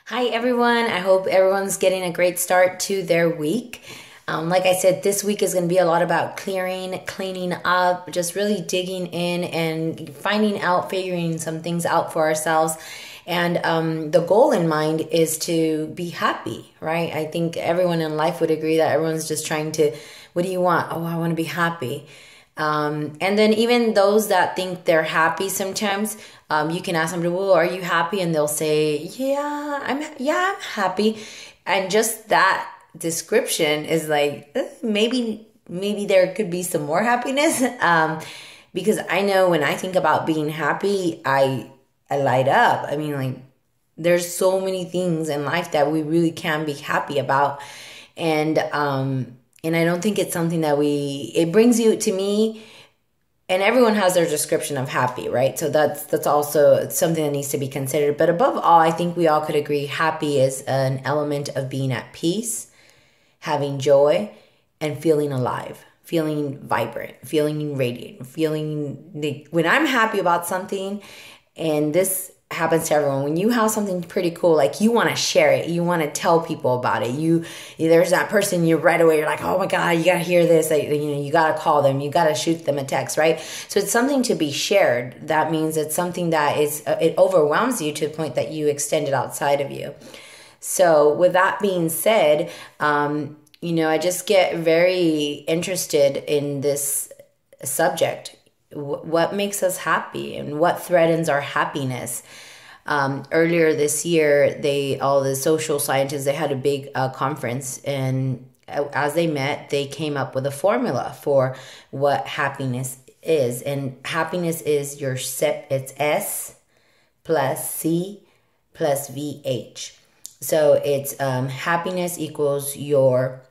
Hi, everyone. I hope everyone's getting a great start to their week. Like I said, this week is going to be a lot about clearing, cleaning up, just really digging in and finding out, figuring some things out for ourselves. And the goal in mind is to be happy, right? I think everyone in life would agree that everyone's just trying to, what do you want? Oh, I want to be happy. And then even those that think they're happy sometimes, you can ask them, well, are you happy? And they'll say, I'm happy. And just that description is like, maybe there could be some more happiness. Because I know when I think about being happy, I light up. I mean, like, there's so many things in life that we really can be happy about. And I don't think it's something that it brings you to me, and everyone has their description of happy, right? So that's also something that needs to be considered. But above all, I think we all could agree happy is an element of being at peace, having joy, and feeling alive, feeling vibrant, feeling radiant, when I'm happy about something, and this happens to everyone. When you have something pretty cool, like, you want to share it, you want to tell people about it. There's that person, you right away, you're like, oh my God, you got to hear this. Like, you got to call them, you got to shoot them a text, right? So it's something to be shared. That means it's something that it overwhelms you to the point that you extend it outside of you. So with that being said, I just get very interested in this subject. What makes us happy and what threatens our happiness? Earlier this year, all the social scientists, they had a big conference, and as they met, they came up with a formula for what happiness is. And happiness is it's S plus C plus VH. So it's happiness equals your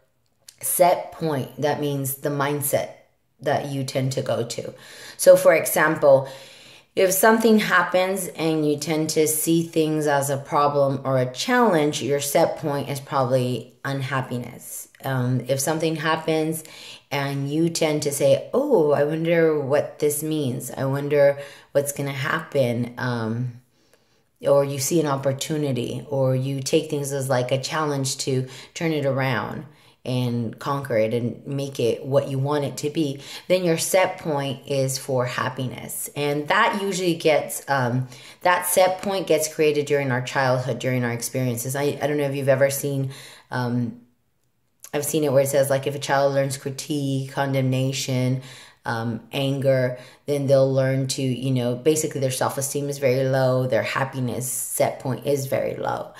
set point. That means the mindset that you tend to go to. So for example, if something happens and you tend to see things as a problem or a challenge, your set point is probably unhappiness. If something happens and you tend to say, oh, I wonder what this means, I wonder what's going to happen, or you see an opportunity, or you take things as like a challenge to turn it around and conquer it and make it what you want it to be, then your set point is for happiness. And that usually that set point gets created during our childhood, during our experiences. I don't know if you've ever seen, I've seen it where it says, like, if a child learns critique, condemnation, anger, then they'll learn to, basically their self-esteem is very low, their happiness set point is very low.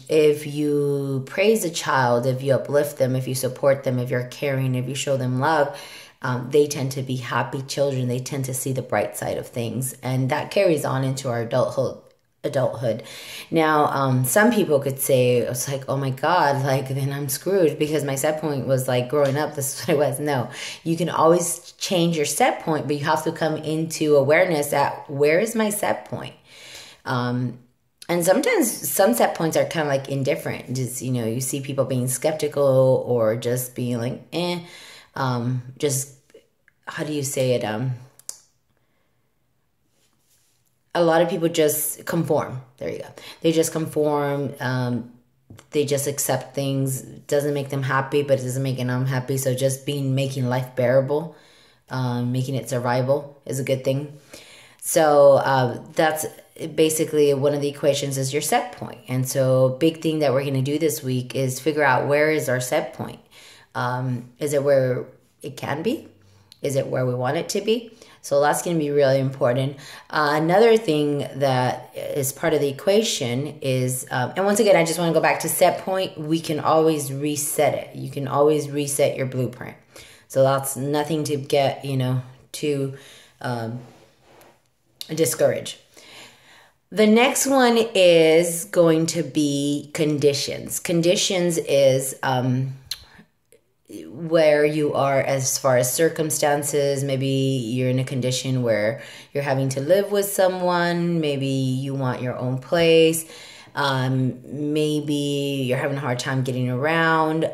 If you praise a child, if you uplift them, if you support them, if you're caring, if you show them love, they tend to be happy children. They tend to see the bright side of things, and that carries on into our adulthood. Now, some people could say, it's like, oh my God, like, then I'm screwed because my set point was like growing up, this is what it was. No, you can always change your set point, but you have to come into awareness that, where is my set point? And sometimes some set points are kind of like indifferent. Just, you see people being skeptical or just being like, just, how do you say it? A lot of people just conform. There you go. They just conform. They just accept things. It doesn't make them happy, but it doesn't make them unhappy. So just making life bearable, making it survivable is a good thing. So that's basically one of the equations is your set point. And so big thing that we're going to do this week is figure out, where is our set point? Is it where it can be? Is it where we want it to be? So that's going to be really important. Another thing that is part of the equation is, and once again, I just want to go back to set point. We can always reset it. You can always reset your blueprint. So that's nothing to get, too discouraged. The next one is going to be conditions. Conditions is where you are as far as circumstances. Maybe you're in a condition where you're having to live with someone. Maybe you want your own place. Maybe you're having a hard time getting around.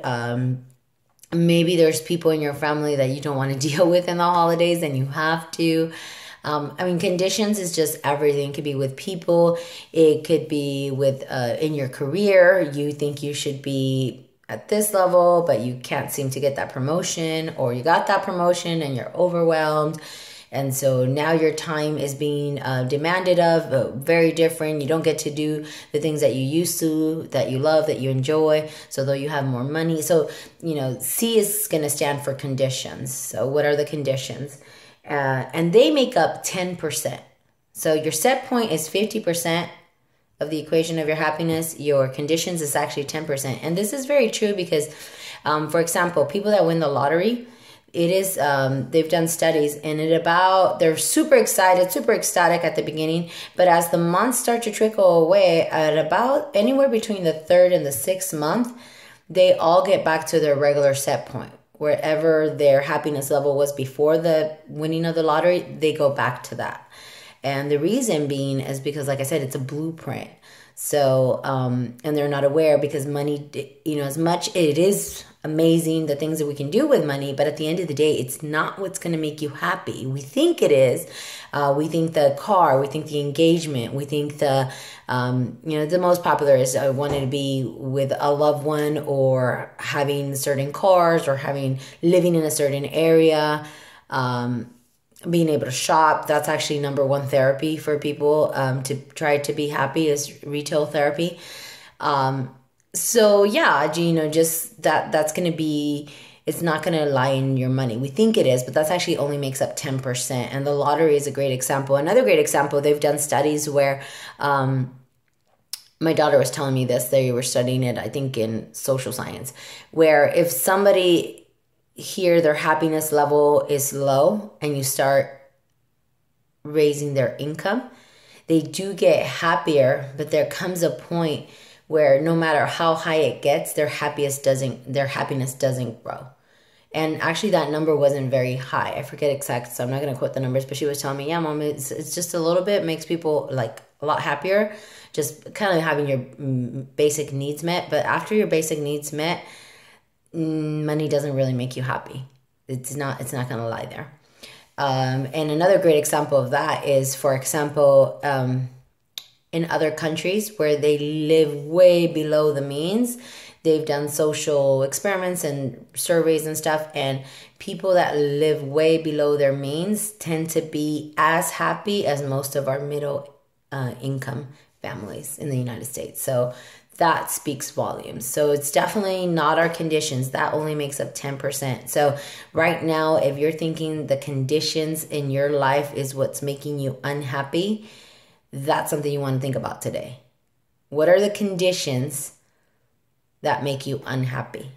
Maybe there's people in your family that you don't want to deal with in the holidays and you have to. I mean, conditions is just everything. It could be with people. It could be with in your career. You think you should be at this level, but you can't seem to get that promotion, or you got that promotion and you're overwhelmed. And so now your time is being demanded of, but very different. You don't get to do the things that you used to, that you love, that you enjoy. So though you have more money. So, C is going to stand for conditions. So what are the conditions? And they make up 10%. So your set point is 50% of the equation of your happiness. Your conditions is actually 10%. And this is very true because, for example, people that win the lottery, it is, they've done studies and they're super excited, super ecstatic at the beginning. But as the months start to trickle away, at about anywhere between the 3rd and the 6th month, they all get back to their regular set point. Wherever their happiness level was before the winning of the lottery, they go back to that. And the reason being is because, like I said, it's a blueprint. So, and they're not aware because money, as much it is amazing the things that we can do with money, but at the end of the day, it's not what's going to make you happy. We think it is. We think the car, we think the engagement, we think the most popular is wanting to be with a loved one, or having certain cars, or living in a certain area, being able to shop. That's actually number one therapy for people to try to be happy, is retail therapy. So yeah, just that's going to be, it's not going to lie in your money. We think it is, but that's actually only makes up 10%. And the lottery is a great example. Another great example, they've done studies where, my daughter was telling me this, they were studying it, I think in social science, where if somebody here, their happiness level is low and you start raising their income, they do get happier, but there comes a point where no matter how high it gets, their happiness doesn't grow. And actually that number wasn't very high. I forget exact, so I'm not going to quote the numbers, but she was telling me, yeah, Mom, it's just a little bit, makes people like a lot happier, just kind of having your basic needs met. But after your basic needs met, money doesn't really make you happy. It's not going to lie there. And another great example of that is, for example, in other countries where they live way below the means, they've done social experiments and surveys and stuff, and people that live way below their means tend to be as happy as most of our middle income families in the United States. So that speaks volumes. So it's definitely not our conditions. That only makes up 10%. So right now, if you're thinking the conditions in your life is what's making you unhappy, that's something you want to think about today. What are the conditions that make you unhappy?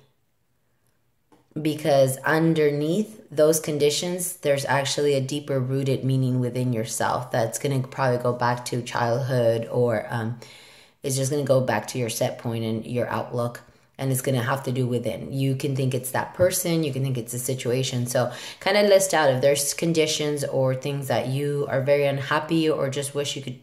Because underneath those conditions, there's actually a deeper rooted meaning within yourself that's going to probably go back to childhood, or it's just going to go back to your set point and your outlook. And it's going to have to do within. You can think it's that person. You can think it's a situation. So kind of list out if there's conditions or things that you are very unhappy or just wish you could,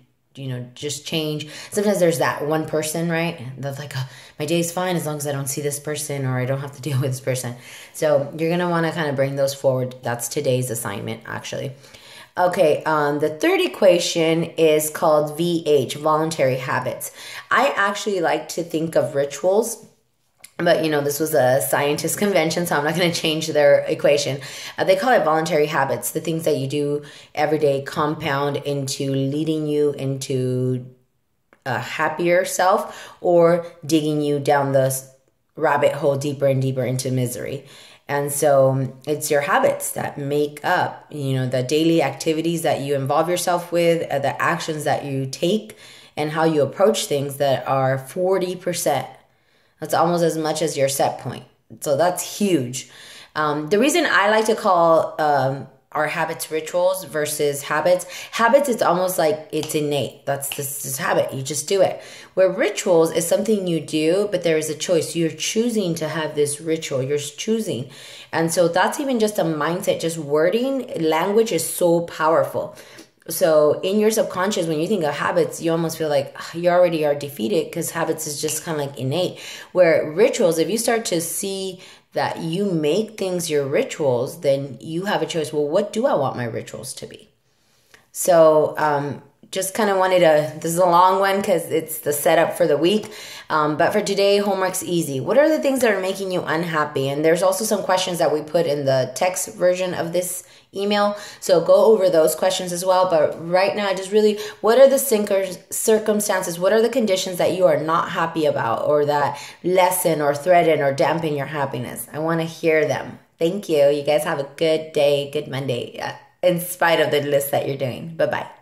just change. Sometimes there's that one person, right? That's like, oh, my day's fine as long as I don't see this person, or I don't have to deal with this person. So you're going to want to kind of bring those forward. That's today's assignment, actually. Okay, the third equation is called VH, voluntary habits. I actually like to think of rituals, but this was a scientist convention, so I'm not going to change their equation. They call it voluntary habits. The things that you do every day compound into leading you into a happier self, or digging you down the rabbit hole deeper and deeper into misery. And so it's your habits that make up, the daily activities that you involve yourself with, the actions that you take, and how you approach things that are 40%. That's almost as much as your set point. So that's huge. The reason I like to call our habits rituals versus habits, it's almost like it's innate. That's this habit. You just do it. Where rituals is something you do, but there is a choice. You're choosing to have this ritual. You're choosing. And so that's even just a mindset, just wording. Language is so powerful. So in your subconscious, when you think of habits, you almost feel like you already are defeated, because habits is just kind of like innate. Where rituals, if you start to see that you make things your rituals, then you have a choice. Well, what do I want my rituals to be? So just kind of wanted to, this is a long one because it's the setup for the week. But for today, homework's easy. What are the things that are making you unhappy? And there's also some questions that we put in the text version of this email. So go over those questions as well. But right now, just really, what are the circumstances? What are the conditions that you are not happy about or that lessen or threaten or dampen your happiness? I want to hear them. Thank you. You guys have a good day, good Monday, in spite of the list that you're doing. Bye-bye.